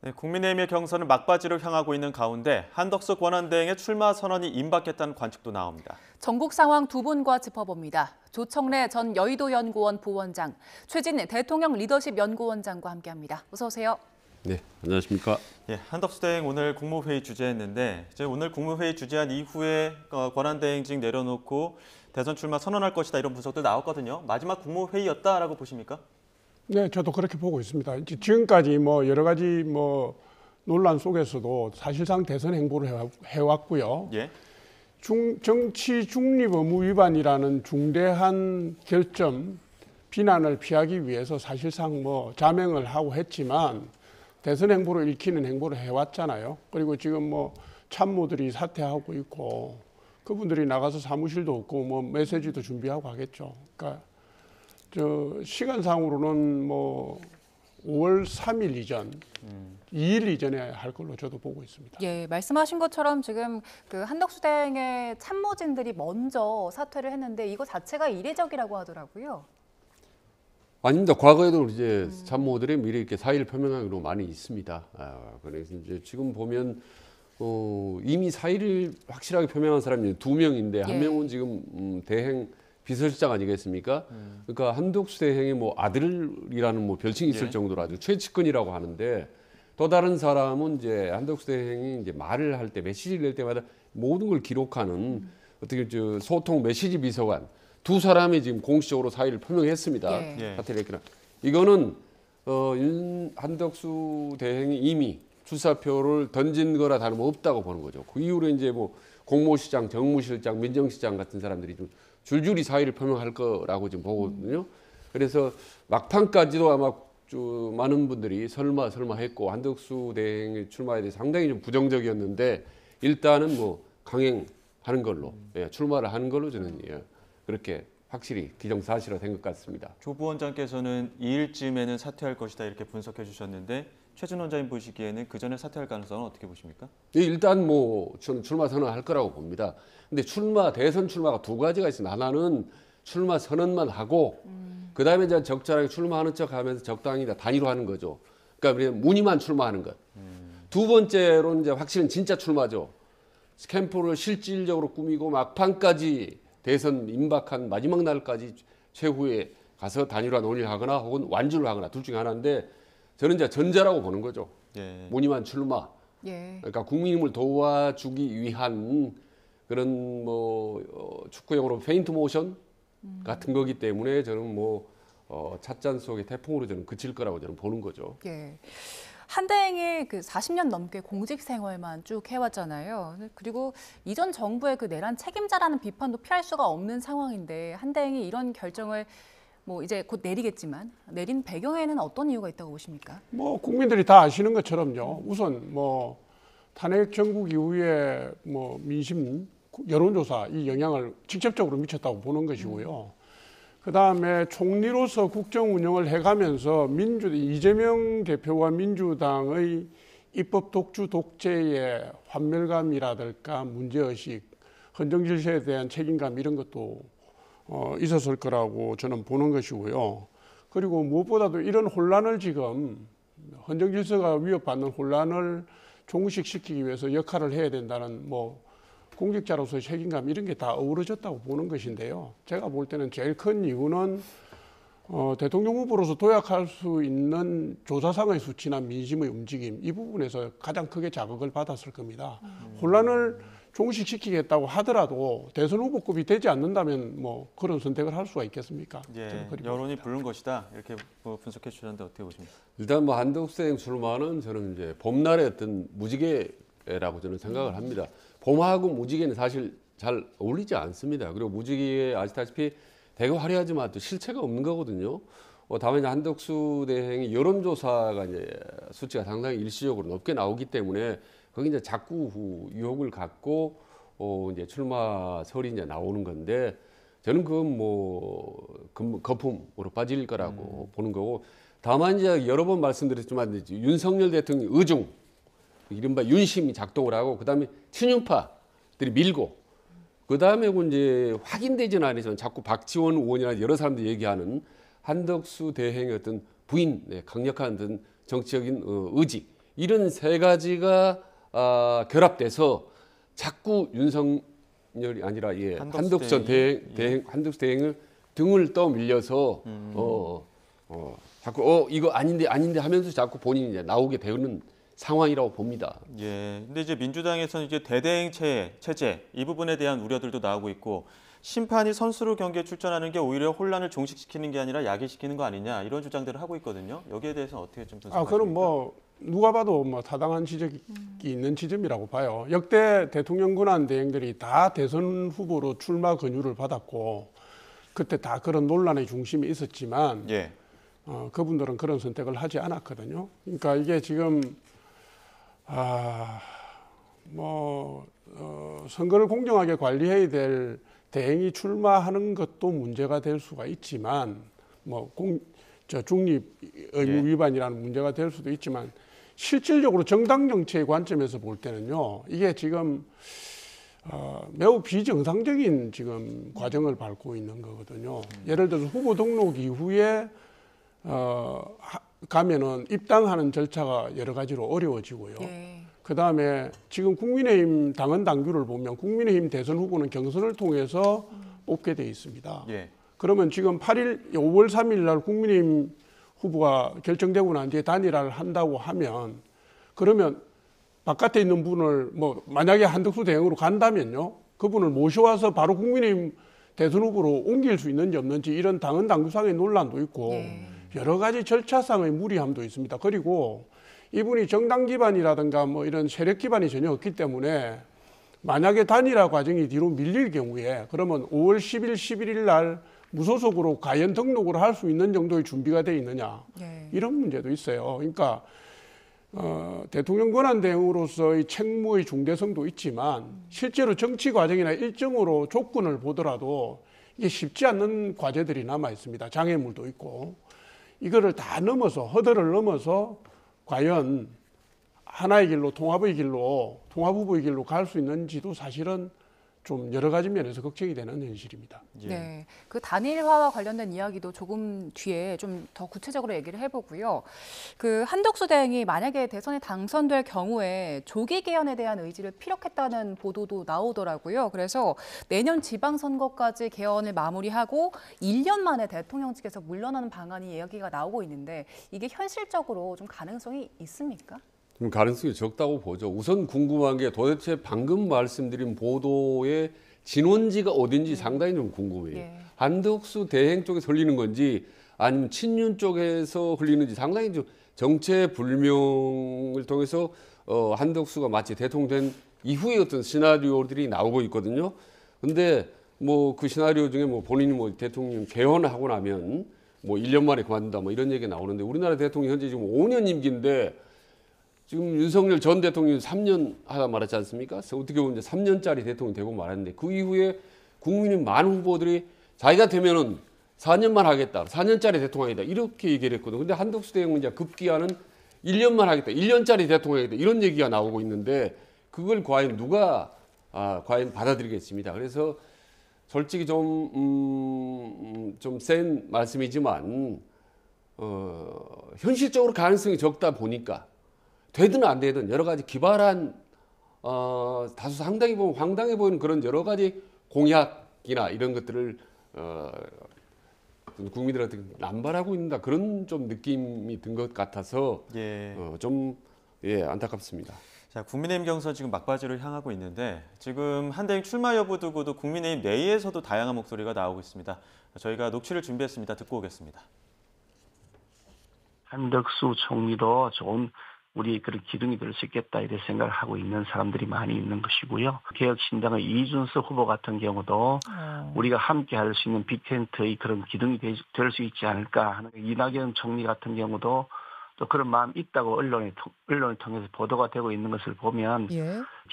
네, 국민의힘의 경선은 막바지로 향하고 있는 가운데 한덕수 권한대행의 출마 선언이 임박했다는 관측도 나옵니다. 전국 상황 두 분과 짚어봅니다. 조청래 전 여의도연구원 부원장, 최진 대통령 리더십 연구원장과 함께합니다. 어서 오세요. 네, 안녕하십니까. 예, 한덕수 대행 오늘 국무회의 주재했는데 이제 오늘 국무회의 주재한 이후에 권한대행직 내려놓고 대선 출마 선언할 것이다 이런 분석도 나왔거든요. 마지막 국무회의였다라고 보십니까? 네, 저도 그렇게 보고 있습니다. 지금까지 여러 가지 논란 속에서도 사실상 대선 행보를 해왔고요. 예. 정치 중립 의무 위반이라는 중대한 결점, 비난을 피하기 위해서 사실상 자명을 하고 했지만 대선 행보를 읽히는 행보를 해왔잖아요. 그리고 지금 참모들이 사퇴하고 있고 그분들이 나가서 사무실도 없고 메시지도 준비하고 하겠죠. 그러니까 시간상으로는 5월 3일 이전, 2일 이전에 할 걸로 저도 보고 있습니다. 예, 말씀하신 것처럼 지금 그 한덕수 대행의 참모진들이 먼저 사퇴를 했는데 이거 자체가 이례적이라고 하더라고요. 아닙니다. 과거에도 이제 참모들이 미리 이렇게 사의를 표명한 경우 많이 있습니다. 그래서 이제 지금 보면 이미 사의를 확실하게 표명한 사람이 2명인데 한 명은 지금 대행 비서실장 아니겠습니까? 그러니까 한덕수 대행의 아들이라는 별칭이 있을 정도로 아주 최측근이라고 하는데 또 다른 사람은 이제 한덕수 대행이 이제 말을 할 때 메시지를 낼 때마다 모든 걸 기록하는 어떻게 소통 메시지 비서관 두 사람이 지금 공식적으로 사의를 표명했습니다. 예. 사퇴를 했구나. 이거는 한덕수 대행이 이미 출사표를 던진 거라 다름없다고 보는 거죠. 그 이후로 이제 공모시장, 정무실장, 민정시장 같은 사람들이 좀 줄줄이 사의를 표명할 거라고 지금 보거든요. 그래서 막판까지도 아마 많은 분들이 설마 했고 한덕수 대행의 출마에 대해서 상당히 좀 부정적이었는데 일단은 강행하는 걸로 출마를 하는 걸로 저는 그렇게 확실히 기정사실화된 것 같습니다. 조 부원장께서는 2일쯤에는 사퇴할 것이다 이렇게 분석해 주셨는데 최진 원장님 보시기에는 그 전에 사퇴할 가능성은 어떻게 보십니까? 일단 저는 출마 선언할 거라고 봅니다. 근데 대선 출마가 두 가지가 있습니다. 하나는 출마 선언만 하고 그다음에 이제 적절하게 출마하는 척하면서 적당히 단위로 하는 거죠. 그러니까 무늬만 출마하는 것. 두 번째로는 이제 확실히 진짜 출마죠. 캠프를 실질적으로 꾸미고 막판까지 대선 임박한 마지막 날까지 최후에 가서 단일화 논의를 하거나 혹은 완주를 하거나 둘 중에 하나인데 저는 이제 전자라고 보는 거죠. 예. 무늬만 출마. 예. 그러니까 국민을 도와주기 위한 그런 축구용어로 페인트 모션 같은 거기 때문에 저는 찻잔 속의 태풍으로 저는 그칠 거라고 저는 보는 거죠. 예. 한 대행이 그 40년 넘게 공직 생활만 쭉 해왔잖아요. 그리고 이전 정부의 그 내란 책임자라는 비판도 피할 수가 없는 상황인데 한 대행이 이런 결정을 이제 곧 내리겠지만 내린 배경에는 어떤 이유가 있다고 보십니까? 국민들이 다 아시는 것처럼요. 우선 탄핵 정국 이후에 민심 여론조사 이 영향을 직접적으로 미쳤다고 보는 것이고요. 그 다음에 총리로서 국정 운영을 해가면서 이재명 대표와 민주당의 입법 독주 독재의 환멸감이라든가 문제의식, 헌정 질서에 대한 책임감 이런 것도 있었을 거라고 저는 보는 것이고요. 그리고 무엇보다도 이런 혼란을 지금 헌정 질서가 위협받는 혼란을 종식시키기 위해서 역할을 해야 된다는 공직자로서의 책임감 이런 게 다 어우러졌다고 보는 것인데요. 제가 볼 때는 제일 큰 이유는 대통령 후보로서 도약할 수 있는 조사상의 수치나 민심의 움직임 이 부분에서 가장 크게 자극을 받았을 겁니다. 혼란을 종식시키겠다고 하더라도 대선 후보급이 되지 않는다면 그런 선택을 할 수가 있겠습니까? 예, 여론이 부른 것이다 이렇게 분석해 주셨는데 어떻게 보십니까? 일단 한덕수 대행 출마는 저는 이제 봄날의 어떤 무지개라고 저는 생각을 합니다. 봄하고 무지개는 사실 잘 어울리지 않습니다. 그리고 무지개 아시다시피 되게 화려하지만 또 실체가 없는 거거든요. 다만 한덕수 대행이 여론조사가 이제 수치가 상당히 일시적으로 높게 나오기 때문에 거기 이제 자꾸 유혹을 갖고 이제 출마설이 이제 나오는 건데 저는 그건 거품으로 빠질 거라고 보는 거고 다만 이제 여러 번 말씀드렸지만 윤석열 대통령 의중 이른바 윤심이 작동을 하고 그다음에 친윤파들이 밀고 그다음에 이제 확인되지는 않지만 자꾸 박지원 의원이나 여러 사람들이 얘기하는 한덕수 대행의 어떤 부인 강력한 어떤 정치적인 의지 이런 세 가지가 결합돼서 자꾸 윤석열이 아니라 한덕수 전 한덕수 대행을 등을 떠밀려서 자꾸 이거 아닌데 하면서 자꾸 본인이 이제 나오게 되는 상황이라고 봅니다. 예. 근데 이제 민주당에서는 이제 대대행 체제 이 부분에 대한 우려들도 나오고 있고 심판이 선수로 경기에 출전하는 게 오히려 혼란을 종식시키는 게 아니라 야기시키는 거 아니냐 이런 주장들을 하고 있거든요. 여기에 대해서 어떻게 좀 분석하십니까? 그럼 뭐 누가 봐도 뭐 타당한 지적이 있는 지점이라고 봐요. 역대 대통령 권한 대행들이 다 대선 후보로 출마 권유를 받았고 그때 다 그런 논란의 중심에 있었지만 예. 그분들은 그런 선택을 하지 않았거든요. 그러니까 이게 지금 선거를 공정하게 관리해야 될 대행이 출마하는 것도 문제가 될 수가 있지만 중립 의무 위반이라는 문제가 될 수도 있지만 실질적으로 정당 정치의 관점에서 볼 때는요, 이게 지금 매우 비정상적인 지금 과정을 밟고 있는 거거든요. 예를 들어서 후보 등록 이후에 가면은 입당하는 절차가 여러 가지로 어려워지고요. 예. 그다음에 지금 국민의힘 당헌 당규를 보면 국민의힘 대선 후보는 경선을 통해서 뽑게 돼 있습니다. 예. 그러면 지금 5월 3일 날 국민의힘 후보가 결정되고 난 뒤에 단일화를 한다고 하면 그러면 바깥에 있는 분을 만약에 한덕수 대행으로 간다면요. 그분을 모셔와서 바로 국민의힘 대선 후보로 옮길 수 있는지 없는지 이런 당헌 당규상의 논란도 있고 여러 가지 절차상의 무리함도 있습니다. 그리고 이분이 정당 기반이라든가 이런 세력 기반이 전혀 없기 때문에 만약에 단일화 과정이 뒤로 밀릴 경우에 그러면 5월 10일, 11일 날 무소속으로 과연 등록을 할 수 있는 정도의 준비가 돼 있느냐 이런 문제도 있어요. 그러니까 대통령 권한 대행으로서의 책무의 중대성도 있지만 실제로 정치 과정이나 일정으로 조건을 보더라도 이게 쉽지 않는 과제들이 남아 있습니다. 장애물도 있고 이거를 다 넘어서 허들을 넘어서 과연 하나의 길로 통합 후보의 길로 갈 수 있는지도 사실은 좀 여러 가지 면에서 걱정이 되는 현실입니다. 예. 네, 그 단일화와 관련된 이야기도 조금 뒤에 좀 더 구체적으로 얘기를 해보고요. 그 한덕수 대행이 만약에 대선에 당선될 경우에 조기 개헌에 대한 의지를 피력했다는 보도도 나오더라고요. 그래서 내년 지방선거까지 개헌을 마무리하고 1년 만에 대통령직에서 물러나는 방안이 이야기가 나오고 있는데 이게 현실적으로 좀 가능성이 있습니까? 좀 가능성이 적다고 보죠. 우선 궁금한 게 도대체 방금 말씀드린 보도의 진원지가 어딘지 상당히 좀 궁금해요. 예. 한덕수 대행 쪽에서 흘리는 건지 아니면 친윤 쪽에서 흘리는지 상당히 좀 정체불명을 통해서 한덕수가 마치 대통령 된 이후의 어떤 시나리오들이 나오고 있거든요. 근데 그 시나리오 중에 본인이 대통령 개헌하고 나면 1년 만에 그만둔다 이런 얘기가 나오는데 우리나라 대통령 현재 지금 5년 임기인데 지금 윤석열 전 대통령이 3년 하다 말았지 않습니까? 어떻게 보면 이제 3년짜리 대통령 되고 말았는데 그 이후에 국민의 많은 후보들이 자기가 되면은 4년만 하겠다, 4년짜리 대통령이다 이렇게 얘기를 했거든요. 근데 한덕수 대행은 이제 급기야는 1년만 하겠다, 1년짜리 대통령이다 이런 얘기가 나오고 있는데 그걸 과연 누가 과연 받아들이겠습니다. 그래서 솔직히 좀 센 말씀이지만 현실적으로 가능성이 적다 보니까. 되든 안 되든 여러 가지 기발한 다소 상당히 보면 황당해 보이는 그런 여러 가지 공약이나 이런 것들을 국민들한테 남발하고 있는다 그런 좀 느낌이 든 것 같아서 좀 안타깝습니다. 자, 국민의힘 경선 지금 막바지를 향하고 있는데 지금 한대행 출마 여부 두고도 국민의힘 내에서도 다양한 목소리가 나오고 있습니다. 저희가 녹취를 준비했습니다. 듣고 오겠습니다. 한덕수 총리도 좋은 우리 그런 기둥이 될 수 있겠다 이런 생각을 하고 있는 사람들이 많이 있는 것이고요. 개혁신당의 이준석 후보 같은 경우도 우리가 함께 할 수 있는 빅텐트의 그런 기둥이 될 수 있지 않을까 하는 이낙연 총리 같은 경우도 또 그런 마음이 있다고 언론을 통해서 보도가 되고 있는 것을 보면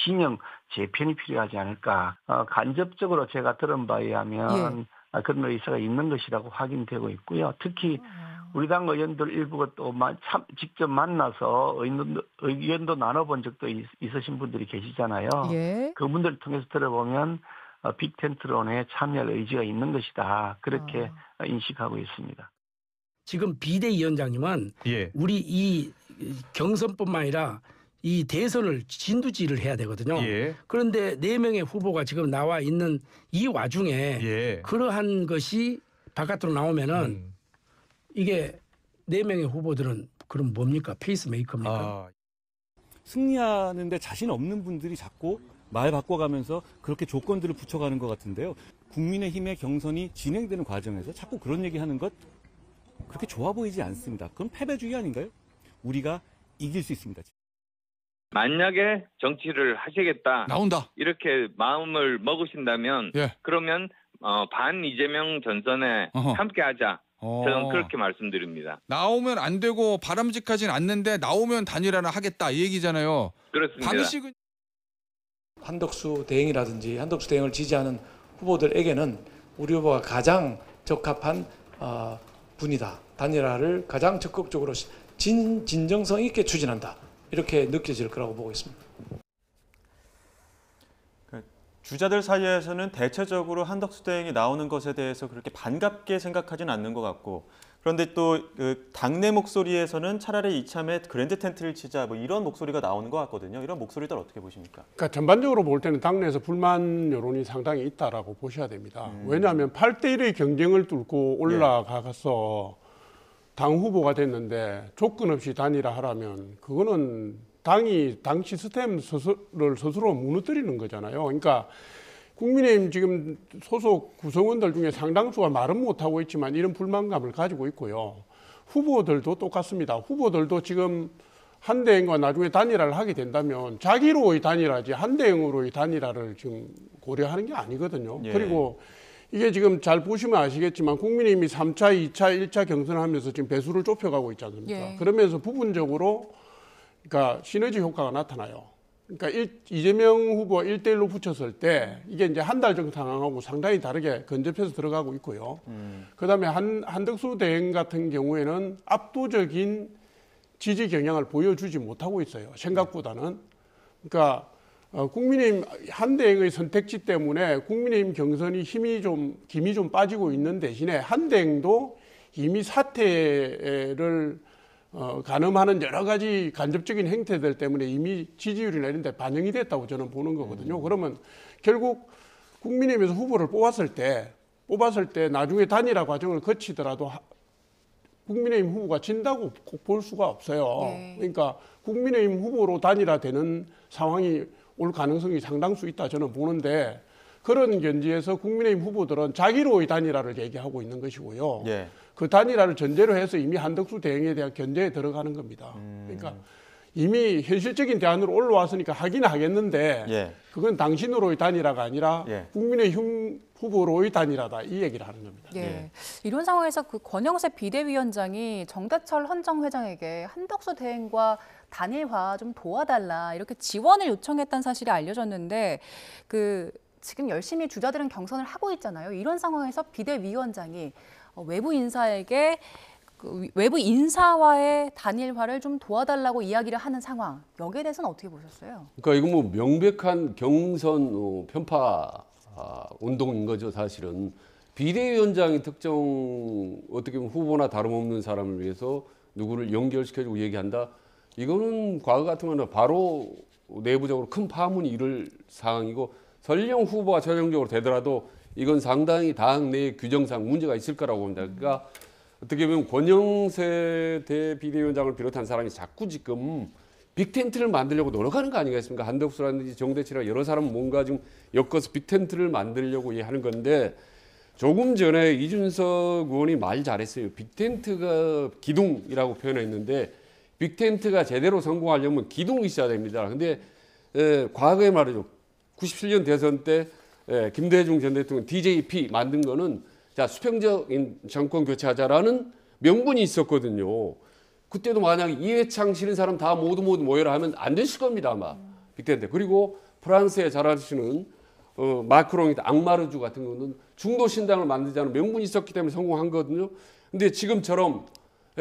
진영 재편이 필요하지 않을까. 간접적으로 제가 들은 바에 의하면 그런 의사가 있는 것이라고 확인되고 있고요. 특히 우리 당 의원들 일부가 또 직접 만나서 의견도 나눠본 적도 있으신 분들이 계시잖아요. 그분들 통해서 들어보면 빅텐트론에 참여할 의지가 있는 것이다. 그렇게 인식하고 있습니다. 지금 비대위원장님은 우리 이 이 경선뿐만 아니라 이 대선을 진두지휘를 해야 되거든요. 예. 그런데 4명의 후보가 지금 나와 있는 이 와중에 예. 그러한 것이 바깥으로 나오면은 이게 4명의 후보들은 그럼 뭡니까? 페이스메이커입니까? 아. 승리하는데 자신 없는 분들이 자꾸 말 바꿔가면서 그렇게 조건들을 붙여가는 것 같은데요. 국민의힘의 경선이 진행되는 과정에서 자꾸 그런 얘기하는 것 그렇게 좋아 보이지 않습니다. 그건 패배주의 아닌가요? 우리가 이길 수 있습니다. 만약에 정치를 하시겠다 나온다. 이렇게 마음을 먹으신다면 예. 그러면 반 이재명 전선에 어허. 함께하자. 저는 그렇게 말씀드립니다. 나오면 안 되고 바람직하진 않는데 나오면 단일화를 하겠다 이 얘기잖아요. 그렇습니다. 방식은 한덕수 대행이라든지 한덕수 대행을 지지하는 후보들에게는 우리 후보가 가장 적합한 분이다. 단일화를 가장 적극적으로 진정성 있게 추진한다. 이렇게 느껴질 거라고 보고 있습니다. 주자들 사이에서는 대체적으로 한덕수 대행이 나오는 것에 대해서 그렇게 반갑게 생각하지는 않는 것 같고, 그런데 또 그 당내 목소리에서는 차라리 이참에 그랜드 텐트를 치자 뭐 이런 목소리가 나오는 것 같거든요. 이런 목소리들 어떻게 보십니까? 그러니까 전반적으로 볼 때는 당내에서 불만 여론이 상당히 있다라고 보셔야 됩니다. 왜냐하면 8대1의 경쟁을 뚫고 올라가서 당 후보가 됐는데 조건 없이 단일화하라면 그거는 당 시스템 스스로를 스스로 무너뜨리는 거잖아요. 그러니까 국민의힘 지금 소속 구성원들 중에 상당수가 말은 못하고 있지만 이런 불만감을 가지고 있고요. 후보들도 똑같습니다. 후보들도 지금 한대행과 나중에 단일화를 하게 된다면 자기로의 단일화지 한대행으로의 단일화를 지금 고려하는 게 아니거든요. 예. 그리고 이게 지금 잘 보시면 아시겠지만 국민의힘이 3차, 2차, 1차 경선을 하면서 지금 배수를 좁혀가고 있지 않습니까? 예. 그러면서 부분적으로 그러니까 시너지 효과가 나타나요. 그러니까 이재명 후보가 1대1로 붙였을 때 이게 이제 한 달 정도 상황하고 상당히 다르게 근접해서 들어가고 있고요. 그다음에 한덕수 대행 같은 경우에는 압도적인 지지 경향을 보여주지 못하고 있어요. 생각보다는. 그러니까 국민의힘 한대행의 선택지 때문에 국민의힘 경선이 힘이 좀 빠지고 있는 대신에 한대행도 이미 사퇴를 가늠하는 여러 가지 간접적인 행태들 때문에 이미 지지율이나 이런 데 반영이 됐다고 저는 보는 거거든요. 그러면 결국 국민의힘에서 후보를 뽑았을 때 나중에 단일화 과정을 거치더라도 국민의힘 후보가 진다고 꼭 볼 수가 없어요. 네. 그러니까 국민의힘 후보로 단일화되는 상황이 올 가능성이 상당수 있다 저는 보는데 그런 견지에서 국민의힘 후보들은 자기로의 단일화를 얘기하고 있는 것이고요. 예. 그 단일화를 전제로 해서 이미 한덕수 대행에 대한 견제에 들어가는 겁니다. 그러니까 이미 현실적인 대안으로 올라왔으니까 하긴 하겠는데 예. 그건 당신으로의 단일화가 아니라 예. 국민의힘 후보로의 단일화다 이 얘기를 하는 겁니다. 예. 예. 이런 상황에서 그 권영세 비대위원장이 정대철 헌정회장에게 한덕수 대행과 단일화 좀 도와달라 이렇게 지원을 요청했다는 사실이 알려졌는데 지금 열심히 주자들은 경선을 하고 있잖아요. 이런 상황에서 비대위원장이 외부 인사에게 외부 인사와의 단일화를 좀 도와달라고 이야기를 하는 상황. 여기에 대해서는 어떻게 보셨어요? 그러니까 이건 뭐 명백한 경선 편파 운동인 거죠, 사실은. 비대위원장이 특정 어떻게 보면 후보나 다름없는 사람을 위해서 누구를 연결시켜주고 얘기한다. 이거는 과거 같으면 바로 내부적으로 큰 파문이 일을 상황이고 설령 후보가 최종적으로 되더라도 이건 상당히 당 내 규정상 문제가 있을 거라고 봅니다. 그러니까 어떻게 보면 권영세 비대위원장을 비롯한 사람이 자꾸 지금 빅텐트를 만들려고 노력하는 거 아니겠습니까? 한덕수라든지 정대철이나 여러 사람은 뭔가 좀 엮어서 빅텐트를 만들려고 하는 건데 조금 전에 이준석 의원이 말 잘했어요. 빅텐트가 기둥이라고 표현했는데 빅텐트가 제대로 성공하려면 기둥이 있어야 됩니다. 근데 과거에 말이죠. 97년 대선 때 김대중 전 대통령 DJP 만든 거는 자 수평적인 정권 교체하자라는 명분이 있었거든요. 그때도 만약에 이회창 싫은 사람 다 모두 모여라 하면 안 됐을 겁니다 아마 빅텐트. 그리고 프랑스에 잘 아시는 마크롱이 앙마르주 같은 거는 중도 신당을 만들자는 명분이 있었기 때문에 성공한 거거든요. 근데 지금처럼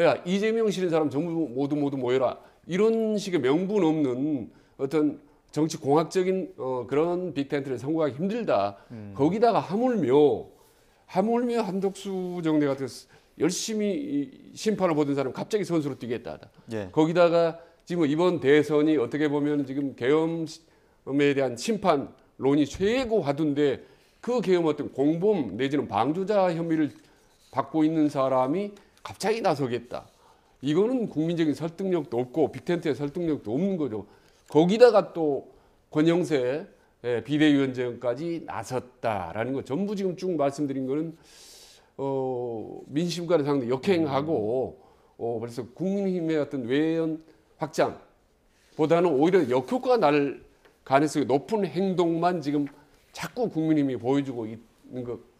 야 이재명 싫은 사람 전부 모두 모여라 이런 식의 명분 없는 어떤 정치 공학적인 그런 빅텐트를 성공하기 힘들다. 거기다가 하물며 한덕수 정대 같은 열심히 심판을 보던 사람 갑자기 선수로 뛰겠다. 예. 거기다가 지금 이번 대선이 어떻게 보면 지금 계엄에 대한 심판론이 최고 화두인데 그 계엄 어떤 공범 내지는 방조자 혐의를 받고 있는 사람이 갑자기 나서겠다. 이거는 국민적인 설득력도 없고 빅텐트의 설득력도 없는 거죠. 거기다가 또 권영세 비대위원장까지 나섰다라는 거 전부 지금 쭉 말씀드린 거는 민심과는 상당히 역행하고 그래서 국민의힘의 어떤 외연 확장보다는 오히려 역효과가 날 가능성이 높은 행동만 지금 자꾸 국민의힘이 보여주고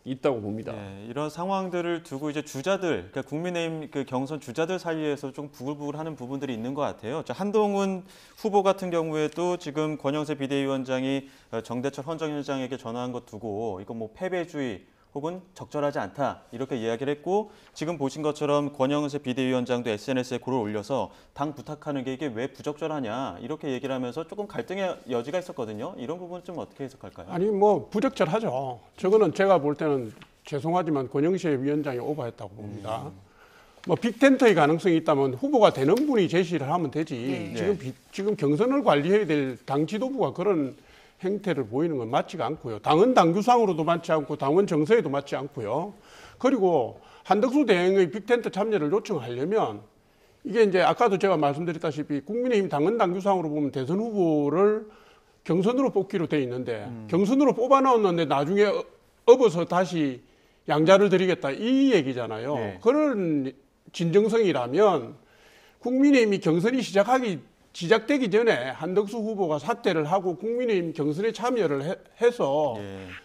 있다고 봅니다. 네, 이런 상황들을 두고 이제 주자들, 그러니까 국민의힘 그 경선 주자들 사이에서 좀 부글부글하는 부분들이 있는 것 같아요. 한동훈 후보 같은 경우에도 지금 권영세 비대위원장이 정대철 헌정위원장에게 전화한 것 두고 이거 뭐 패배주의 혹은 적절하지 않다 이렇게 이야기를 했고 지금 보신 것처럼 권영세 비대위원장도 SNS에 글을 올려서 당 부탁하는 게 이게 왜 부적절하냐 이렇게 얘기를 하면서 조금 갈등의 여지가 있었거든요. 이런 부분 좀 어떻게 해석할까요? 아니 뭐 부적절하죠. 저거는 제가 볼 때는 죄송하지만 권영세 위원장이 오버했다고 봅니다. 뭐 빅텐트의 가능성이 있다면 후보가 되는 분이 제시를 하면 되지. 지금 경선을 관리해야 될 당 지도부가 그런 행태를 보이는 건 맞지가 않고요. 당은 당규상으로도 맞지 않고 당원 정서에도 맞지 않고요. 그리고 한덕수 대행의 빅텐트 참여를 요청하려면 이게 이제 아까도 제가 말씀드렸다시피 국민의힘 당은 당규상으로 보면 대선 후보를 경선으로 뽑기로 돼 있는데 경선으로 뽑아 넣었는데 나중에 업어서 다시 양자를 드리겠다 이 얘기잖아요. 네. 그런 진정성이라면 국민의힘이 경선이 시작되기 전에 한덕수 후보가 사퇴를 하고 국민의힘 경선에 참여를 해서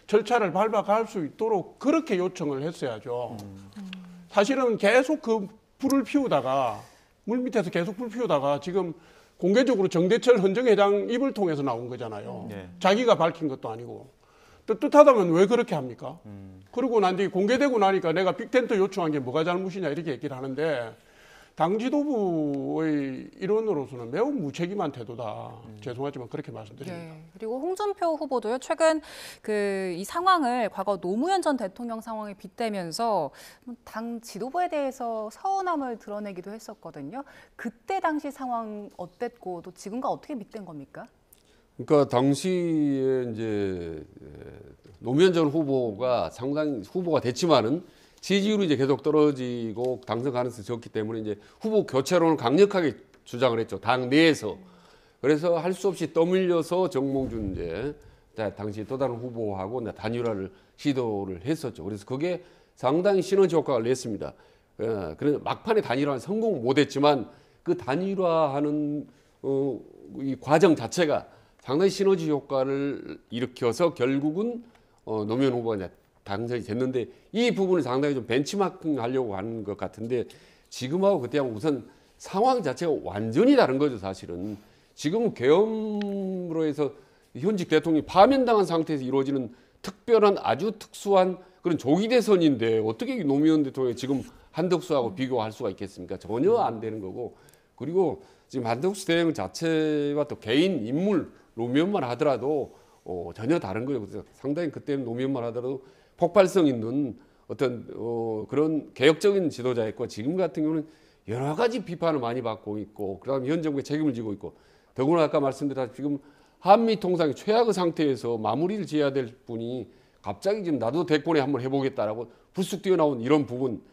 절차를 밟아갈 수 있도록 그렇게 요청을 했어야죠. 사실은 계속 그 불을 피우다가 물 밑에서 계속 불 피우다가 지금 공개적으로 정대철 헌정회장 입을 통해서 나온 거잖아요. 자기가 밝힌 것도 아니고. 뜻하다면 왜 그렇게 합니까? 그러고 난 뒤에 공개되고 나니까 내가 빅텐트 요청한 게 뭐가 잘못이냐 이렇게 얘기를 하는데 당 지도부의 일원으로서는 매우 무책임한 태도다. 죄송하지만 그렇게 말씀드립니다. 네. 그리고 홍준표 후보도요. 최근 이 상황을 과거 노무현 전 대통령 상황에 빗대면서 당 지도부에 대해서 서운함을 드러내기도 했었거든요. 그때 당시 상황 어땠고 또 지금과 어떻게 빗댄 겁니까? 그러니까 당시에 이제 노무현 전 후보가 상당히 후보가 됐지만은 지지율이 이제 계속 떨어지고 당선 가능성이 적기 때문에 이제 후보 교체론을 강력하게 주장을 했죠. 당 내에서. 그래서 할 수 없이 떠밀려서 정몽준 이제 당시 또 다른 후보하고 단일화를 시도를 했었죠. 그래서 그게 상당히 시너지 효과를 냈습니다. 그래서 막판에 단일화는 성공 못했지만 그 단일화하는 이 과정 자체가 상당히 시너지 효과를 일으켜서 결국은 노무현 후보가 이제 당선이 됐는데 이 부분을 상당히 좀 벤치마킹 하려고 하는 것 같은데 지금하고 그때하고 우선 상황 자체가 완전히 다른 거죠. 사실은 지금은 계엄으로 해서 현직 대통령이 파면당한 상태에서 이루어지는 특별한 아주 특수한 그런 조기 대선인데 어떻게 노무현 대통령이 지금 한덕수하고 비교할 수가 있겠습니까? 전혀 안 되는 거고 그리고 지금 한덕수 대행 자체와 또 개인 인물 노무현만 하더라도 전혀 다른 거예요. 그래서 상당히 그때는 노무현만 하더라도 폭발성 있는 어떤 그런 개혁적인 지도자였고 지금 같은 경우는 여러 가지 비판을 많이 받고 있고 그다음에 현 정부에 책임을 지고 있고 더구나 아까 말씀드렸다시피 지금 한미 통상의 최악의 상태에서 마무리를 지어야 될 분이 갑자기 지금 나도 대권에 한번 해보겠다라고 불쑥 뛰어나온 이런 부분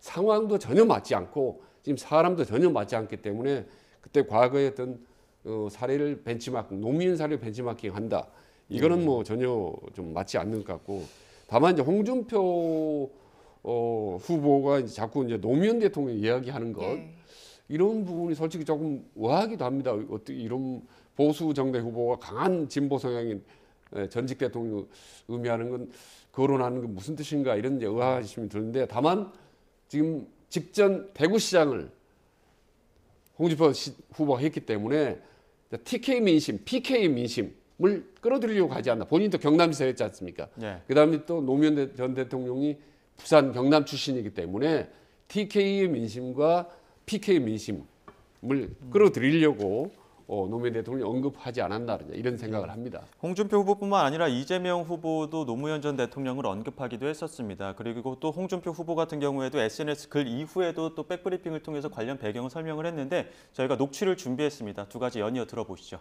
상황도 전혀 맞지 않고 지금 사람도 전혀 맞지 않기 때문에 그때 과거의 어떤 사례를 벤치마킹 노무현 사례를 벤치마킹 한다 이거는 뭐 전혀 좀 맞지 않는 것 같고 다만 이제 홍준표 후보가 이제 자꾸 이제 노무현 대통령 이야기하는 것 이런 부분이 솔직히 조금 의아하기도 합니다. 어떻게 이런 보수 정당 후보가 강한 진보 성향인 전직 대통령 의미하는 건 거론하는 건 무슨 뜻인가 이런 이제 의아심이 드는데 다만 지금 직전 대구시장을 홍준표 후보가 했기 때문에 TK 민심, PK 민심 을 끌어들이려고 하지 않나. 본인도 경남지사 했지 않습니까? 그다음에 또 노무현 전 대통령이 부산 경남 출신이기 때문에 TK의 민심과 PK 민심을 끌어들이려고 노무현 대통령이 언급하지 않았나 이런 생각을 합니다. 홍준표 후보뿐만 아니라 이재명 후보도 노무현 전 대통령을 언급하기도 했었습니다. 그리고 또 홍준표 후보 같은 경우에도 SNS 글 이후에도 또 백브리핑을 통해서 관련 배경을 설명을 했는데 저희가 녹취를 준비했습니다. 두 가지 연이어 들어보시죠.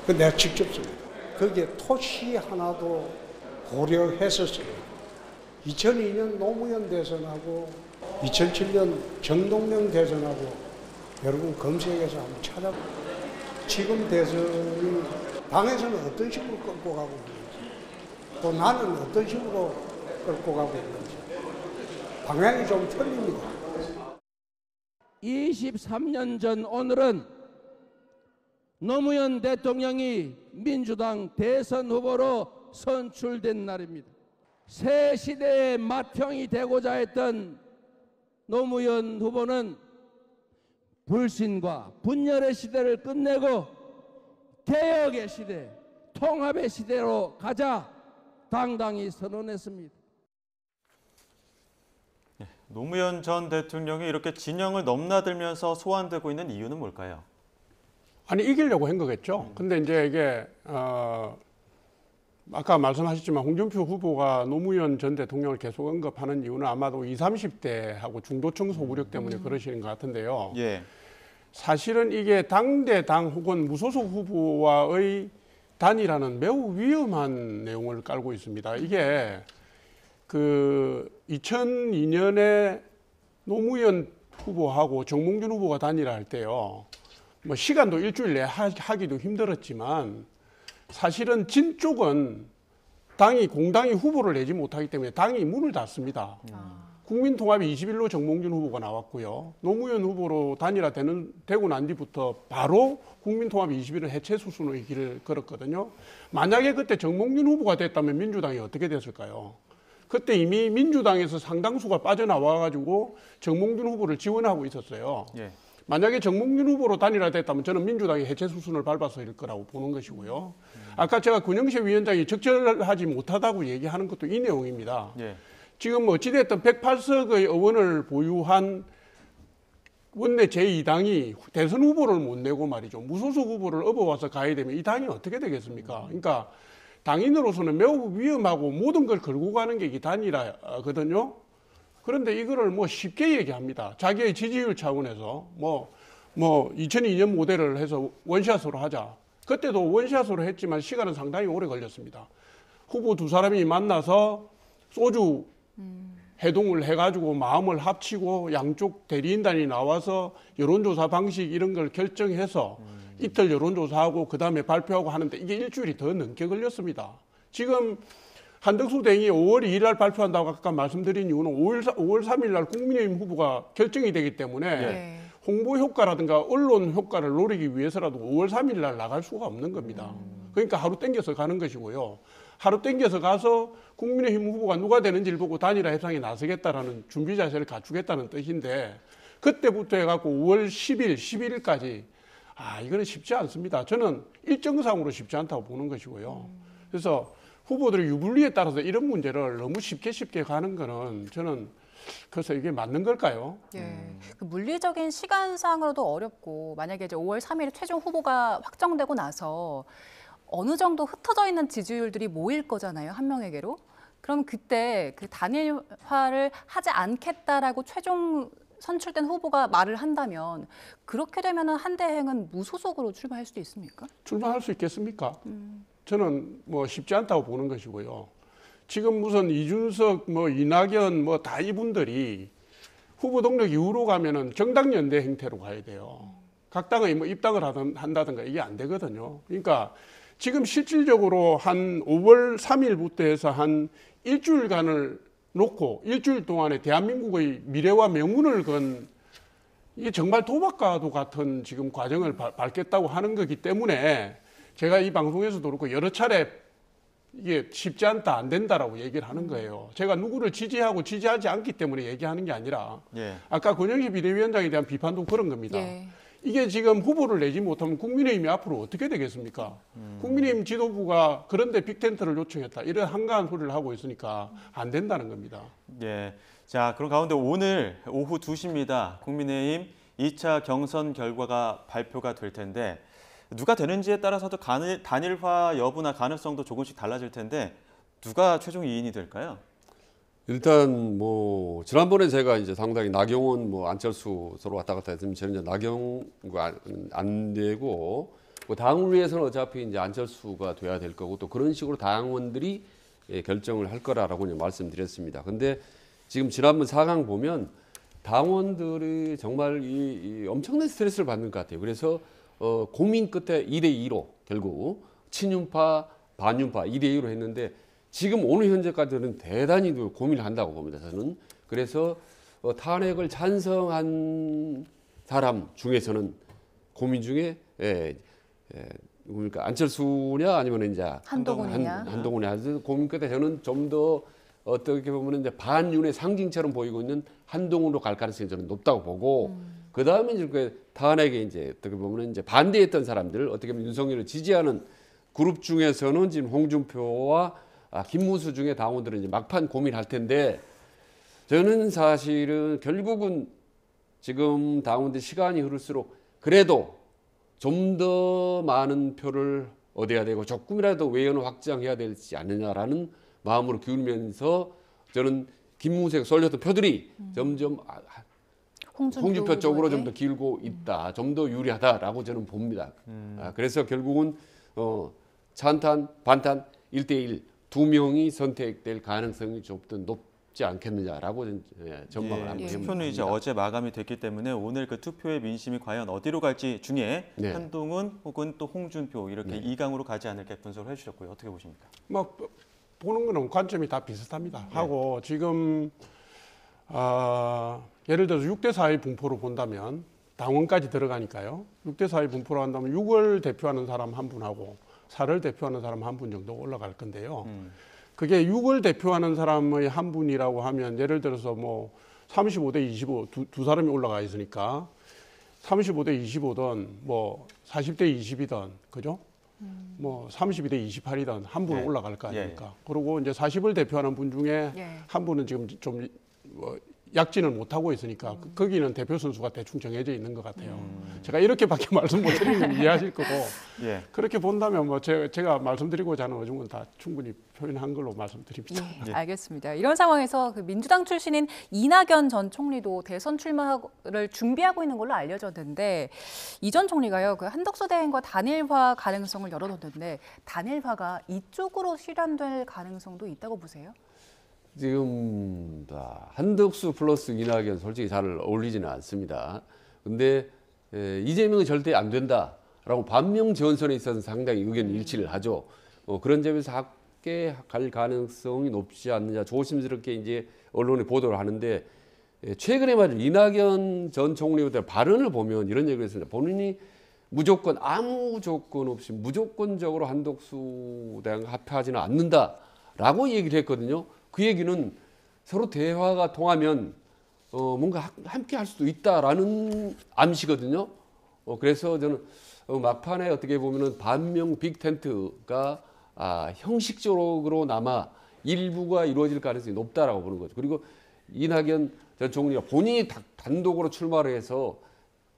내가 직접 씁니다. 거기에 토시 하나도 고려해서 씁니다. 2002년 노무현 대선하고 2007년 정동영 대선하고 여러분 검색해서 한번 찾아보세요. 지금 대선이 당에서는 어떤 식으로 끌고 가고 있는지 또 나는 어떤 식으로 끌고 가고 있는지 방향이 좀 틀립니다. 23년 전 오늘은 노무현 대통령이 민주당 대선 후보로 선출된 날입니다. 새 시대의 맏형이 되고자 했던 노무현 후보는 불신과 분열의 시대를 끝내고 개혁의 시대, 통합의 시대로 가자 당당히 선언했습니다. 노무현 전 대통령이 이렇게 진영을 넘나들면서 소환되고 있는 이유는 뭘까요? 아니 이기려고 한 거겠죠. 근데 이제 이게 아까 말씀하셨지만 홍준표 후보가 노무현 전 대통령을 계속 언급하는 이유는 아마도 20, 30대하고 중도층 소구력 때문에 그러시는 것 같은데요. 예. 사실은 이게 당대당 혹은 무소속 후보와의 단일화는 매우 위험한 내용을 깔고 있습니다. 이게 그 2002년에 노무현 후보하고 정몽준 후보가 단일화할 때요. 뭐 시간도 일주일 내에 하기도 힘들었지만 사실은 진 쪽은 공당이 후보를 내지 못하기 때문에 당이 문을 닫습니다. 국민통합이 20일로 정몽준 후보가 나왔고요. 노무현 후보로 단일화되고 난 뒤부터 바로 국민통합이 20일은 해체 수순의 길을 걸었거든요. 만약에 그때 정몽준 후보가 됐다면 민주당이 어떻게 됐을까요? 그때 이미 민주당에서 상당수가 빠져나와가지고 정몽준 후보를 지원하고 있었어요. 예. 만약에 정몽준 후보로 단일화됐다면 저는 민주당이 해체 수순을 밟아서일 거라고 보는 것이고요. 아까 제가 권영세 위원장이 적절하지 못하다고 얘기하는 것도 이 내용입니다. 예. 지금 어찌됐든 108석의 의원을 보유한 원내 제2당이 대선 후보를 못 내고 말이죠. 무소속 후보를 업어와서 가야 되면 이 당이 어떻게 되겠습니까? 그러니까 당인으로서는 매우 위험하고 모든 걸 걸고 가는 게 이 단일화거든요. 그런데 이거를 뭐 쉽게 얘기합니다. 자기의 지지율 차원에서 뭐 2002년 모델을 해서 원샷으로 하자. 그때도 원샷으로 했지만 시간은 상당히 오래 걸렸습니다. 후보 두 사람이 만나서 소주 회동을 해가지고 마음을 합치고 양쪽 대리인단이 나와서 여론조사 방식 이런 걸 결정해서 이틀 여론조사하고 그다음에 발표하고 하는데 이게 일주일이 더 넘게 걸렸습니다. 지금 한덕수 대행이 5월 2일 날 발표한다고 아까 말씀드린 이유는 5월 3일 날 국민의힘 후보가 결정이 되기 때문에 홍보 효과라든가 언론 효과를 노리기 위해서라도 5월 3일 날 나갈 수가 없는 겁니다. 그러니까 하루 땡겨서 가는 것이고요. 하루 땡겨서 가서 국민의힘 후보가 누가 되는지를 보고 단일화 협상에 나서겠다라는 준비 자세를 갖추겠다는 뜻인데 그때부터 해갖고 5월 10일, 11일까지 이거는 쉽지 않습니다. 저는 일정상으로 쉽지 않다고 보는 것이고요. 그래서 후보들의 유불리에 따라서 이런 문제를 너무 쉽게 가는 거는 저는 그래서 이게 맞는 걸까요? 예. 그 물리적인 시간상으로도 어렵고 만약에 이제 5월 3일 최종 후보가 확정되고 나서 어느 정도 흩어져 있는 지지율들이 모일 거잖아요, 한 명에게로. 그럼 그때 그 단일화를 하지 않겠다라고 최종 선출된 후보가 말을 한다면 그렇게 되면은 한대행은 무소속으로 출마할 수도 있습니까? 출마할 수 있겠습니까? 저는 뭐 쉽지 않다고 보는 것이고요. 지금 무슨 이준석, 이낙연, 다 이분들이 후보 동력 이후로 가면은 정당 연대 형태로 가야 돼요. 각 당의 입당을 한다든가 이게 안 되거든요. 그러니까 지금 실질적으로 한 5월 3일부터 해서 한 일주일간을 놓고 일주일 동안에 대한민국의 미래와 명운을 건 이게 정말 도박과도 같은 지금 과정을 밟겠다고 하는 거기 때문에 제가 이 방송에서도 그렇고 여러 차례 이게 쉽지 않다, 안 된다라고 얘기를 하는 거예요. 제가 누구를 지지하고 지지하지 않기 때문에 얘기하는 게 아니라 아까 권영세 비대위원장에 대한 비판도 그런 겁니다. 이게 지금 후보를 내지 못하면 국민의힘이 앞으로 어떻게 되겠습니까? 국민의힘 지도부가 그런데 빅텐트를 요청했다. 이런 한가한 소리를 하고 있으니까 안 된다는 겁니다. 예. 자, 그럼 가운데 오늘 오후 2시입니다. 국민의힘 2차 경선 결과가 발표가 될 텐데 누가 되는지에 따라서도 단일화 여부나 가능성도 조금씩 달라질 텐데 누가 최종 2인이 될까요? 일단 뭐 지난번에 제가 이제 상당히 나경원 뭐 안철수 서로 왔다 갔다 했으면 저는 이제 나경원과 안 되고 뭐 당을 위해서는 어차피 이제 안철수가 돼야 될 거고 또 그런 식으로 당원들이 결정을 할 거라고 이제 말씀드렸습니다. 근데 지금 지난번 4강 보면 당원들이 정말 이 엄청난 스트레스를 받는 것 같아요. 그래서 고민 끝에 2대2로 결국 친윤파, 반윤파 2대2로 했는데 지금 오늘 현재까지는 대단히 고민을 한다고 봅니다. 저는. 그래서 탄핵을 찬성한 사람 중에서는 고민 중에 그러니까 안철수냐 아니면 이제 한동훈이냐. 한동훈이냐. 고민 끝에 저는 좀 더 어떻게 보면 이제 반윤의 상징처럼 보이고 있는 한동훈으로 갈 가능성이 저는 높다고 보고 그 다음에 이제 탄핵에 이제 어떻게 보면 이제 반대했던 사람들 어떻게 보면 윤석열을 지지하는 그룹 중에서는 지금 홍준표와 김문수 중에 당원들은 이제 막판 고민할 텐데 저는 사실은 결국은 지금 당원들 시간이 흐를수록 그래도 좀 더 많은 표를 얻어야 되고 조금이라도 외연을 확장해야 되지 않느냐라는 마음으로 기울면서 저는 김문수에게 쏠렸던 표들이 점점 홍준표 쪽으로 좀 더 길고 있다, 좀 더 유리하다라고 저는 봅니다. 그래서 결국은 찬탄, 반탄 1대1 두 명이 선택될 가능성이 좀 더 높지 않겠느냐라고 전망을 합니다. 투표는 이제 어제 마감이 됐기 때문에 오늘 그 투표의 민심이 과연 어디로 갈지 중에 한동훈 혹은 또 홍준표 이렇게 2강으로 가지 않을까 분석을 해주셨고요. 어떻게 보십니까? 뭐 보는 거는 관점이 다 비슷합니다. 하고 지금 예를 들어서 6대4의 분포로 본다면 당원까지 들어가니까요. 6대4의 분포로 한다면 6을 대표하는 사람 한 분하고 4를 대표하는 사람 한 분 정도 올라갈 건데요. 그게 6을 대표하는 사람의 한 분이라고 하면 예를 들어서 뭐 35대 25 두 사람이 올라가 있으니까 35대 25든 뭐 40대 20이든 그죠? 뭐 32대 28이든 한 분은 올라갈 거 아닙니까? 그리고 이제 40을 대표하는 분 중에 한 분은 지금 좀 약진을 못 하고 있으니까 거기는 대표 선수가 대충 정해져 있는 것 같아요. 제가 이렇게밖에 말씀 못 드리면 이해하실 거고 그렇게 본다면 뭐 제가 말씀드리고자 하는 의중은 다 충분히 표현한 걸로 말씀드립니다. 알겠습니다. 이런 상황에서 그 민주당 출신인 이낙연 전 총리도 대선 출마를 준비하고 있는 걸로 알려졌는데 이 전 총리가요 그 한덕수 대행과 단일화 가능성을 열어뒀는데 단일화가 이쪽으로 실현될 가능성도 있다고 보세요? 지금 한덕수 플러스 이낙연 솔직히 잘 어울리지는 않습니다. 근데 이재명은 절대 안 된다라고 반명 전선에 있어서 상당히 의견 일치를 하죠. 그런 점에서 함께 갈 가능성이 높지 않느냐 조심스럽게 이제 언론에 보도를 하는데 최근에 말이죠 이낙연 전 총리의 발언을 보면 이런 얘기를 했습니다. 본인이 무조건 아무 조건 없이 무조건적으로 한덕수 대행과 합의하지는 않는다라고 얘기를 했거든요. 그 얘기는 서로 대화가 통하면 뭔가 함께 할 수도 있다라는 암시거든요. 그래서 저는 막판에 어떻게 보면은 반명 빅텐트가 형식적으로나마 일부가 이루어질 가능성이 높다라고 보는 거죠. 그리고 이낙연 전 총리가 본인이 단독으로 출마를 해서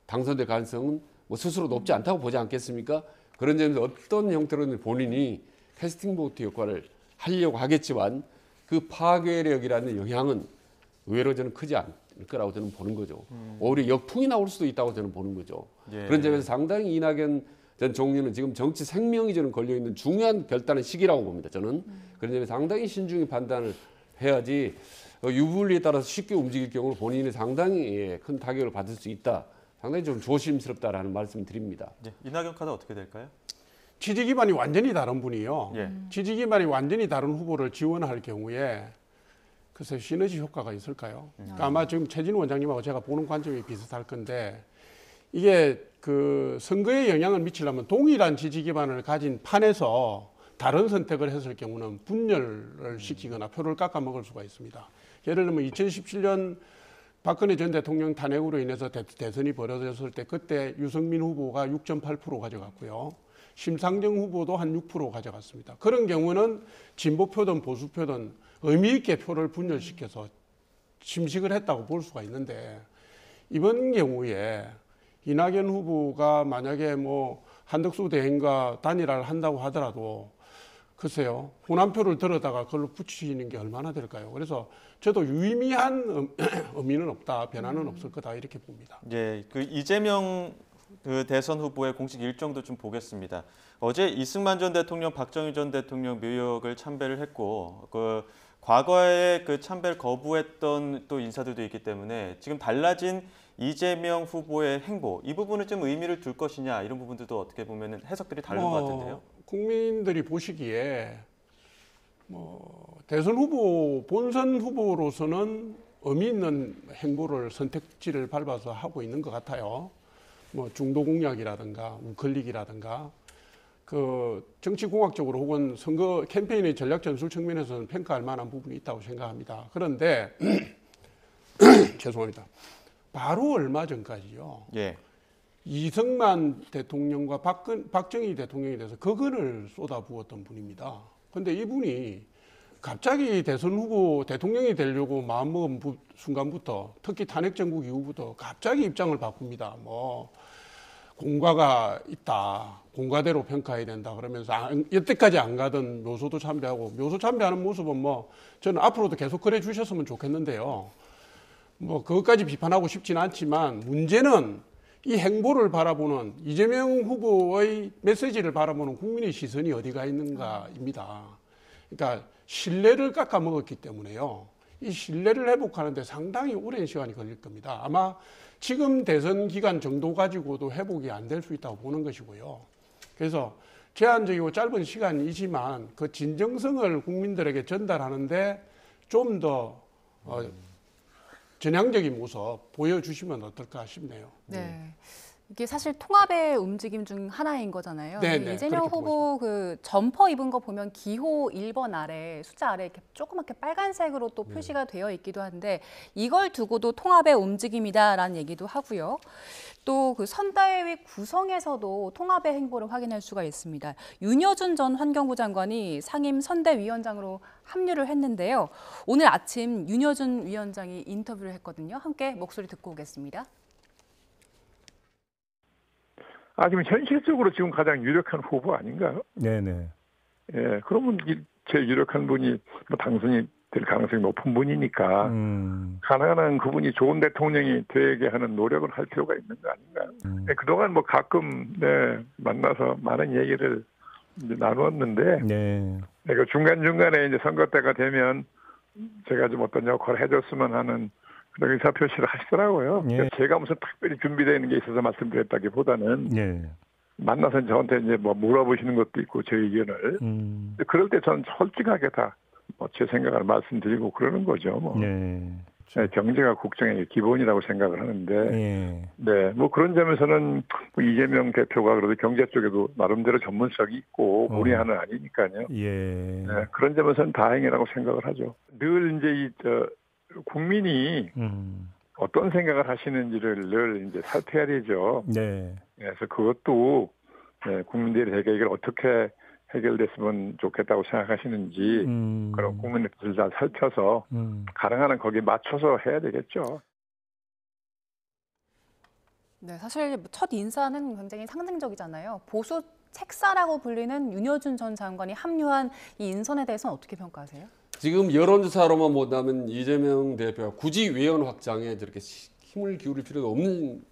당선될 가능성은 뭐 스스로 높지 않다고 보지 않겠습니까? 그런 점에서 어떤 형태로든 본인이 캐스팅 보트 역할을 하려고 하겠지만 그 파괴력이라는 영향은 의외로 저는 크지 않을 거라고 저는 보는 거죠. 오히려 역풍이 나올 수도 있다고 저는 보는 거죠. 그런 점에서 상당히 이낙연 전 총리는 지금 정치 생명이 저는 걸려있는 중요한 결단의 시기라고 봅니다. 저는 그런 점에서 상당히 신중히 판단을 해야지 유불리에 따라서 쉽게 움직일 경우 본인이 상당히 큰 타격을 받을 수 있다. 상당히 좀 조심스럽다라는 말씀을 드립니다. 이낙연 카드 어떻게 될까요? 지지 기반이 완전히 다른 분이요. 지지 기반이 완전히 다른 후보를 지원할 경우에 글쎄 시너지 효과가 있을까요? 그러니까 아마 지금 최진우 원장님하고 제가 보는 관점이 비슷할 건데 이게 그 선거에 영향을 미치려면 동일한 지지 기반을 가진 판에서 다른 선택을 했을 경우는 분열을 시키거나 표를 깎아먹을 수가 있습니다. 예를 들면 2017년 박근혜 전 대통령 탄핵으로 인해서 대선이 벌어졌을 때 그때 유승민 후보가 6.8% 가져갔고요. 심상정 후보도 한 6% 가져갔습니다. 그런 경우는 진보표든 보수표든 의미 있게 표를 분열시켜서 침식을 했다고 볼 수가 있는데 이번 경우에 이낙연 후보가 만약에 뭐 한덕수 대행과 단일화를 한다고 하더라도 글쎄요, 호남표를 들어다가 그걸로 붙이는 게 얼마나 될까요? 그래서 저도 유의미한 의미는 없다, 변화는 없을 거다 이렇게 봅니다. 예, 그 이재명 그 대선 후보의 공식 일정도 좀 보겠습니다. 어제 이승만 전 대통령, 박정희 전 대통령 묘역을 참배를 했고, 그 과거에 그 참배를 거부했던 또 인사들도 있기 때문에 지금 달라진 이재명 후보의 행보, 이 부분은 좀 의미를 둘 것이냐, 이런 부분들도 어떻게 보면 해석들이 다른 것 같은데요. 국민들이 보시기에 대선 후보, 본선 후보로서는 의미 있는 행보를 선택지를 밟아서 하고 있는 것 같아요. 뭐 중도 공약이라든가 우클릭이라든가 그 정치공학적으로 혹은 선거 캠페인의 전략 전술 측면에서는 평가할 만한 부분이 있다고 생각합니다. 그런데 죄송합니다. 바로 얼마 전까지요. 예. 이승만 대통령과 박정희 대통령에 대해서 거근을 쏟아부었던 분입니다. 그런데 이분이 갑자기 대선 후보 대통령이 되려고 마음먹은 순간부터, 특히 탄핵 정국 이후부터 갑자기 입장을 바꿉니다. 뭐 공과가 있다, 공과대로 평가해야 된다 그러면서 여태까지 안 가던 묘소도 참배하고, 묘소 참배하는 모습은 뭐 저는 앞으로도 계속 그래 주셨으면 좋겠는데요. 뭐 그것까지 비판하고 싶지는 않지만 문제는 이 행보를 바라보는 이재명 후보의 메시지를 바라보는 국민의 시선이 어디가 있는가입니다. 그러니까 신뢰를 깎아먹었기 때문에요. 이 신뢰를 회복하는데 상당히 오랜 시간이 걸릴 겁니다. 아마 지금 대선 기간 정도 가지고도 회복이 안 될 수 있다고 보는 것이고요. 그래서 제한적이고 짧은 시간이지만 그 진정성을 국민들에게 전달하는데 좀 더 전향적인 모습 보여주시면 어떨까 싶네요. 네. 이게 사실 통합의 움직임 중 하나인 거잖아요. 네네, 이재명 후보 그 점퍼 입은 거 보면 기호 1번 아래, 숫자 아래 이렇게 조그맣게 빨간색으로 또 표시가 되어 있기도 한데, 이걸 두고도 통합의 움직임이다라는 얘기도 하고요. 또 그 선대위 구성에서도 통합의 행보를 확인할 수가 있습니다. 윤여준 전 환경부 장관이 상임 선대위원장으로 합류를 했는데요. 오늘 아침 윤여준 위원장이 인터뷰를 했거든요. 함께 목소리 듣고 오겠습니다. 지금 현실적으로 지금 가장 유력한 후보 아닌가요? 네네. 예, 그러면 제일 유력한 분이 당선이 될 가능성이 높은 분이니까 가능한 한 그분이 좋은 대통령이 되게 하는 노력을 할 필요가 있는 거 아닌가요? 네, 그동안 뭐 가끔 만나서 많은 얘기를 이제 나누었는데 네. 그 중간중간에 이제 선거 때가 되면 제가 좀 어떤 역할을 해줬으면 하는 그런 의사표시를 하시더라고요. 예. 제가 무슨 특별히 준비되어 있는 게 있어서 말씀드렸다기보다는 예. 만나서 저한테 이제 뭐 물어보시는 것도 있고 제 의견을 그럴 때 저는 솔직하게 다 제 생각을 말씀드리고 그러는 거죠. 뭐. 네. 경제가 국정의 기본이라고 생각을 하는데, 뭐 그런 점에서는 이재명 대표가 그래도 경제 쪽에도 나름대로 전문성이 있고 무리하는 아니니까요. 예. 그런 점에서는 다행이라고 생각을 하죠. 늘 이제 국민이 어떤 생각을 하시는지를 늘 이제 살펴야 되죠. 네. 그래서 그것도 국민들이 되게 이걸 어떻게 해결됐으면 좋겠다고 생각하시는지 그런 국민의 뜻을 잘 살펴서 가능한 한 거기에 맞춰서 해야 되겠죠. 네, 사실 첫 인사는 굉장히 상징적이잖아요. 보수 책사라고 불리는 윤여준 전 장관이 합류한 이 인선에 대해서는 어떻게 평가하세요? 지금 여론조사로만 본다면 이재명 대표가 굳이 외연 확장에 저렇게 힘을 기울일 필요가 없는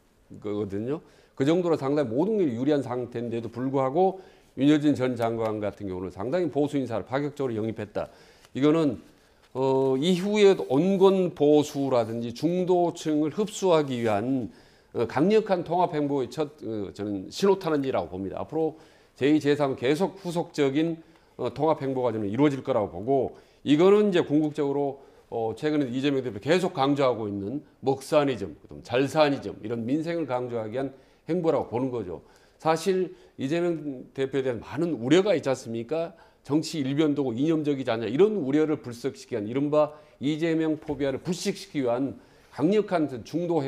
거거든요. 그 정도로 상당히 모든 게 유리한 상태인데도 불구하고 윤여준 전 장관 같은 경우는 상당히 보수 인사를 파격적으로 영입했다. 이거는 이후에 온건 보수라든지 중도층을 흡수하기 위한 강력한 통합 행보의 첫 저는 신호탄이라고 봅니다. 앞으로 제2, 제3 계속 후속적인 통합 행보가 저는 이루어질 거라고 보고, 이거는 이제 궁극적으로 최근에 이재명 대표 계속 강조하고 있는 먹사니즘, 잘사니즘 이런 민생을 강조하기 위한 행보라고 보는 거죠. 사실 이재명 대표에 대한 많은 우려가 있지 않습니까? 정치 일변도고 이념적이지 않냐, 이런 우려를 불식시키기 위한 이른바 이재명 포비아를 불식시키기 위한 강력한 중도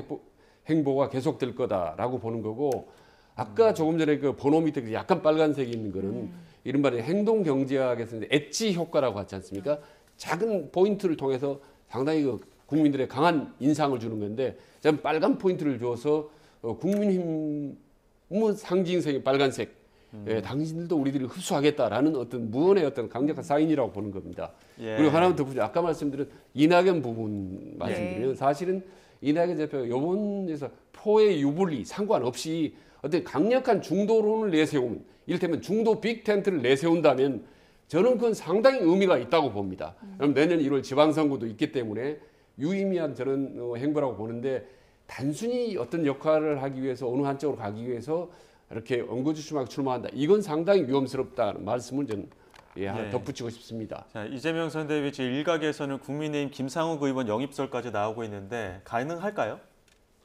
행보가 계속될 거다라고 보는 거고, 아까 조금 전에 그 번호 밑에 약간 빨간색이 있는 거는 이른바 행동 경제학에서 엣지 효과라고 하지 않습니까? 작은 포인트를 통해서 상당히 그 국민들의 강한 인상을 주는 건데 저는 빨간 포인트를 줘서 국민힘 상징성이 빨간색 당신들도 우리들이 흡수하겠다라는 어떤 무언의 어떤 강력한 사인이라고 보는 겁니다. 예. 그리고 하나만 더 보죠. 아까 말씀드린 이낙연 부분 말씀드리면 사실은 이낙연 대표가 이번에서 포의 유불리 상관없이 어떤 강력한 중도론을 내세운 이를테면 중도 빅텐트를 내세운다면 저는 그건 상당히 의미가 있다고 봅니다. 그럼 내년 1월 지방선거도 있기 때문에 유의미한 저는 행보라고 보는데 단순히 어떤 역할을 하기 위해서 어느 한쪽으로 가기 위해서 이렇게 엉거주춤하게 출마한다. 이건 상당히 위험스럽다는 말씀을 저는 하나 덧붙이고 싶습니다. 자, 이재명 선대위 일각에서는 국민의힘 김상욱 의원 영입설까지 나오고 있는데 가능할까요?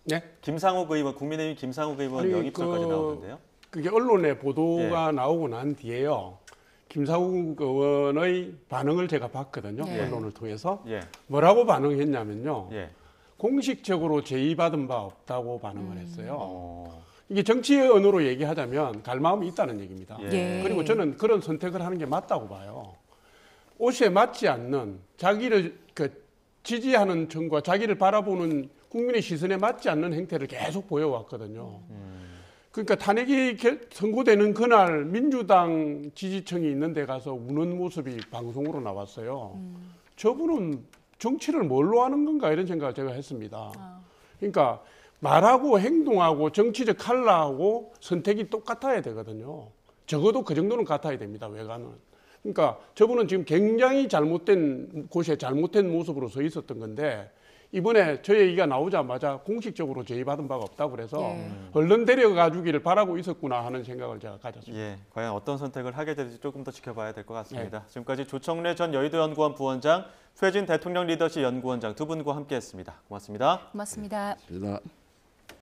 네? 김상욱 의원, 국민의힘 김상욱 의원 영입설까지 나오는데요. 그게 언론에 보도가 나오고 난 뒤에요. 김상욱 의원의 반응을 제가 봤거든요. 언론을 통해서. 뭐라고 반응했냐면요. 공식적으로 제의받은 바 없다고 반응을 했어요. 이게 정치의 언어로 얘기하자면 갈마음이 있다는 얘기입니다. 그리고 저는 그런 선택을 하는 게 맞다고 봐요. 옷에 맞지 않는 자기를 지지하는 층과 자기를 바라보는 국민의 시선에 맞지 않는 행태를 계속 보여왔거든요. 그러니까 탄핵이 선고되는 그날 민주당 지지층이 있는 데 가서 우는 모습이 방송으로 나왔어요. 저분은 정치를 뭘로 하는 건가 이런 생각을 제가 했습니다. 그러니까 말하고 행동하고 정치적 컬러하고 선택이 똑같아야 되거든요. 적어도 그 정도는 같아야 됩니다. 외관은. 그러니까 저분은 지금 굉장히 잘못된 곳에 잘못된 모습으로 서 있었던 건데 이번에 저 얘기가 나오자마자 공식적으로 제의받은 바가 없다고 그래서 얼른 데려가 주기를 바라고 있었구나 하는 생각을 제가 가졌습니다. 과연 어떤 선택을 하게 될지 조금 더 지켜봐야 될 것 같습니다. 지금까지 조청래 전 여의도연구원 부원장, 최진 대통령 리더십 연구원장 두 분과 함께했습니다. 고맙습니다. 고맙습니다. 감사합니다.